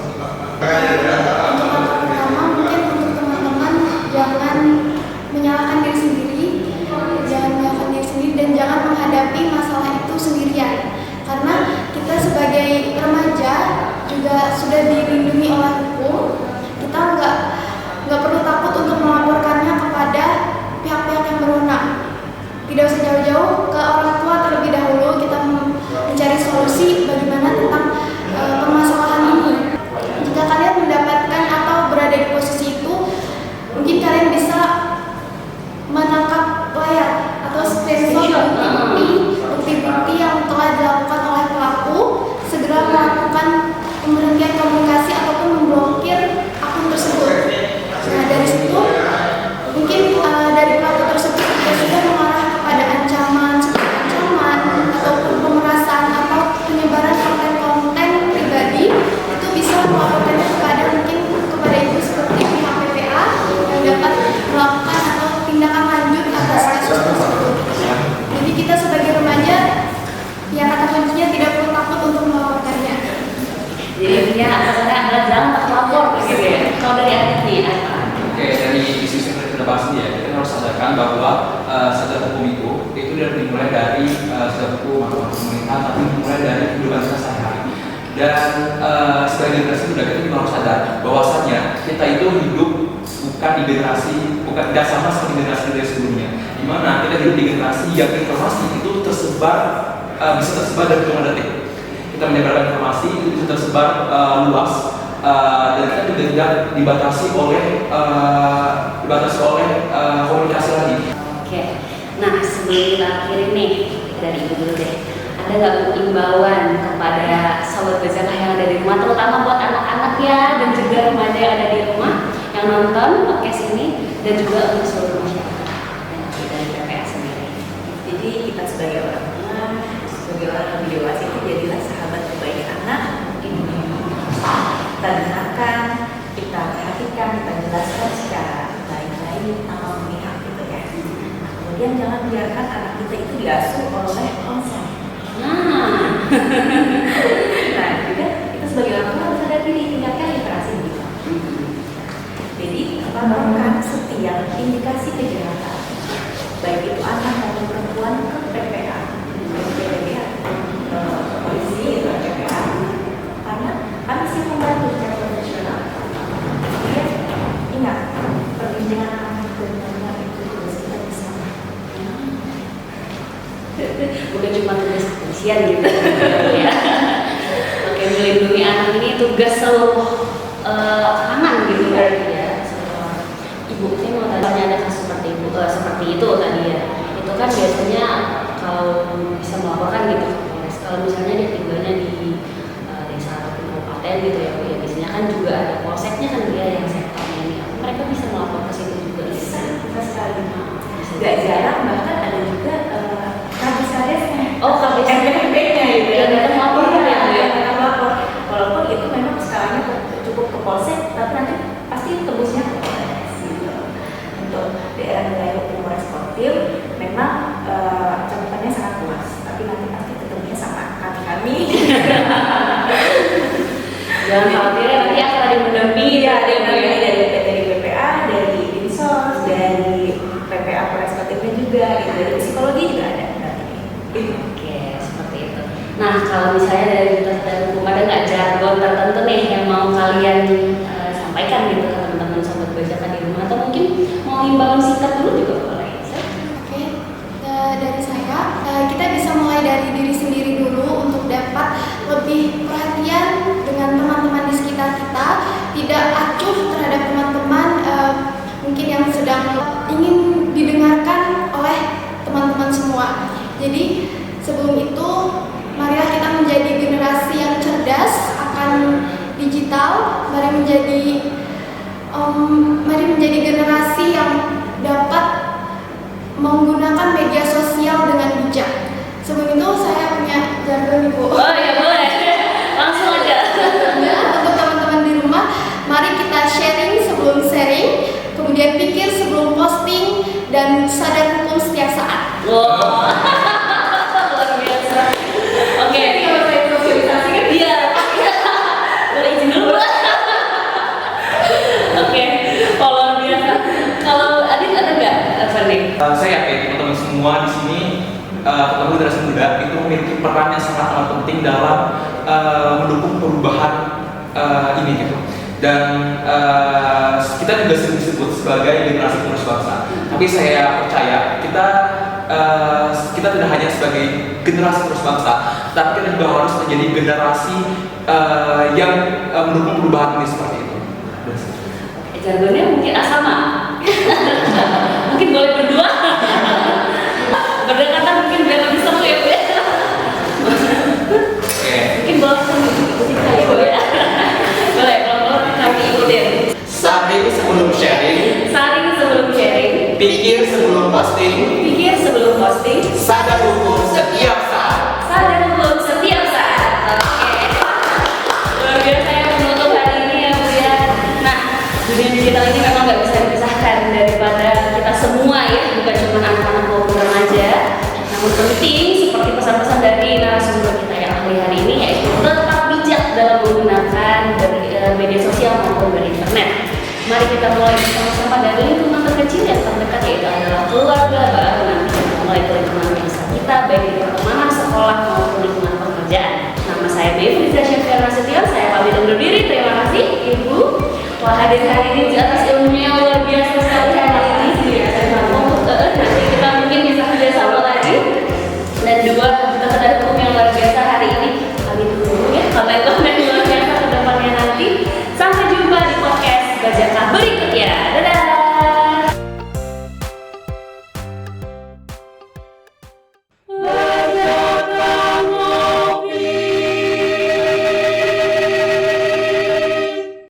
Speaker 2: generasi muda kita juga harus sadar bahwasannya kita itu hidup bukan di generasi, bukan tidak sama seperti generasi sebelumnya. Dimana kita hidup di generasi yang informasi itu tersebar, bisa tersebar dari hitungan detik. Kita menyebarkan informasi itu bisa tersebar luas, dan kita juga tidak dibatasi oleh komunikasi lagi.
Speaker 1: Oke, nah sebelum kita akhiri nih dari Ibu dulu deh, ada nggak imbauan kepada sahabat Bazakah yang ada di rumah, terutama buat anak-anak ya dan juga remaja yang ada di rumah yang nonton podcast ini, dan juga untuk seluruh masyarakat dan juga dari PPA sendiri.
Speaker 5: Jadi kita sebagai orang tua, sebagai orang yang dewasa itu jadilah sahabat terbaik anak. Kita dengarkan, kita perhatikan, kita jelaskan secara baik-baik tanpa memihak gitu ya. Nah, kemudian jangan biarkan anak kita itu diasuh oleh ponsel.
Speaker 1: Nah,
Speaker 5: Nah, juga kita sebagai orang tua harus sadar diri, tingkatkan literasi digital. Jadi, laporkan setiap indikasi kejahatan, baik itu anak maupun perempuan, ke PPA, polisi, itu PPA, karena kami sih membantu secara profesional. Kemudian ingat, perlindungan anak dan anak itu harus kita bersama.
Speaker 1: bukan cuma tugas kepolisian gitu ya. Oke, melindungi anak ini tugas seluruh kalangan gitu berarti ya. Ibu, saya mau tanya, ada kasus seperti itu tadi ya. Itu kan biasanya kalau bisa melaporkan gitu ke Polres. Kalau misalnya dia tinggalnya di desa atau kabupaten gitu ya, Bu ya. Biasanya kan juga ada polseknya kan dia yang sektornya ini. Mereka bisa melapor ke situ juga.
Speaker 5: Bisa sekali. Gak jarang bahkan ada juga Kabisariasnya.
Speaker 1: Oh,
Speaker 5: RPP-nya gitu ya.
Speaker 1: Yang datang melapor kan ya, Bu ya.
Speaker 5: Yang datang melapor. Walaupun itu memang skalanya cukup ke polsek, tapi nanti pasti tembusnya ke Polres gitu. Untuk daerah wilayah hukum responsif memang cakupannya sangat luas, tapi nanti pasti ketemunya sama kami.
Speaker 1: Jangan khawatir ya, nanti akan ada yang mendampingi
Speaker 5: Iya,
Speaker 1: ya,
Speaker 5: dari PPA, dari Dinsos, dari PPA Polreskontifnya juga, gitu. Dari psikologi juga ada.
Speaker 1: Oke, seperti itu. Nah, kalau misalnya dari Duta Hukum ada nggak jargon tertentu nih yang mau kalian sampaikan gitu ke teman-teman sahabat Bazakah di rumah, atau mungkin mau himbauan singkat dulu juga boleh.
Speaker 4: Oke, dari saya, kita bisa mulai dari diri sendiri dulu untuk dapat lebih perhatian dengan teman-teman di sekitar kita, tidak acuh terhadap teman-teman mungkin yang sedang ingin didengarkan oleh teman-teman semua. Jadi sebelum itu, marilah kita menjadi generasi yang cerdas akan digital, mari menjadi generasi yang dapat menggunakan media sosial dengan bijak. Sebelum itu saya punya jargon, Ibu.
Speaker 1: Oh ya boleh, langsung aja.
Speaker 4: Ya, untuk teman-teman di rumah, mari kita sharing sebelum sharing, kemudian pikir sebelum posting, dan sadar hukum setiap saat.
Speaker 1: Wow, luar biasa. Oke,
Speaker 5: Kalau saya sosialisasi kan
Speaker 1: iya. Boleh izin dulu. Oke, luar biasa. Kalau Adit ada nggak apa nih?
Speaker 2: Saya yakin teman-teman semua di sini, terutama generasi muda, itu memiliki peran yang sangat penting dalam mendukung perubahan ini gitu. Dan kita juga sering disebut sebagai generasi penerus bangsa. Tapi saya percaya kita tidak hanya sebagai generasi penerus bangsa, tapi kita juga harus menjadi generasi yang mendukung perubahan ini seperti itu.
Speaker 1: Jargonnya mungkin sama. Mungkin boleh berdua. Berdekatan mungkin biar lebih seru ya, Bu ya. Mungkin boleh ikutin kali, Bu ya. Boleh, kalau kami ikutin.
Speaker 2: Saring sebelum sharing, pikir sebelum posting, sadar hukum setiap saat.
Speaker 1: Sadar hukum setiap saat. Oke. Luar biasa ya penutup hari ini ya, Bu ya. Nah, dunia digital ini memang nggak bisa dipisahkan daripada kita semua ya, bukan cuma anak-anak maupun remaja. Namun penting seperti pesan-pesan dari narasumber kita yang ahli hari ini, yaitu tetap bijak dalam menggunakan media sosial maupun berinternet. Mari kita mulai bersama-sama dari lingkungan terkecil yang terdekat, yaitu adalah keluarga, baru nanti kita mulai ke lingkungan desa kita, baik di pertemanan, sekolah maupun lingkungan pekerjaan. Nama saya
Speaker 5: Saya Devi Rizal Syafir Nasution, saya pamit undur diri. Terima kasih Ibu telah hadir hari ini di atas ilmunya yang luar biasa sekali.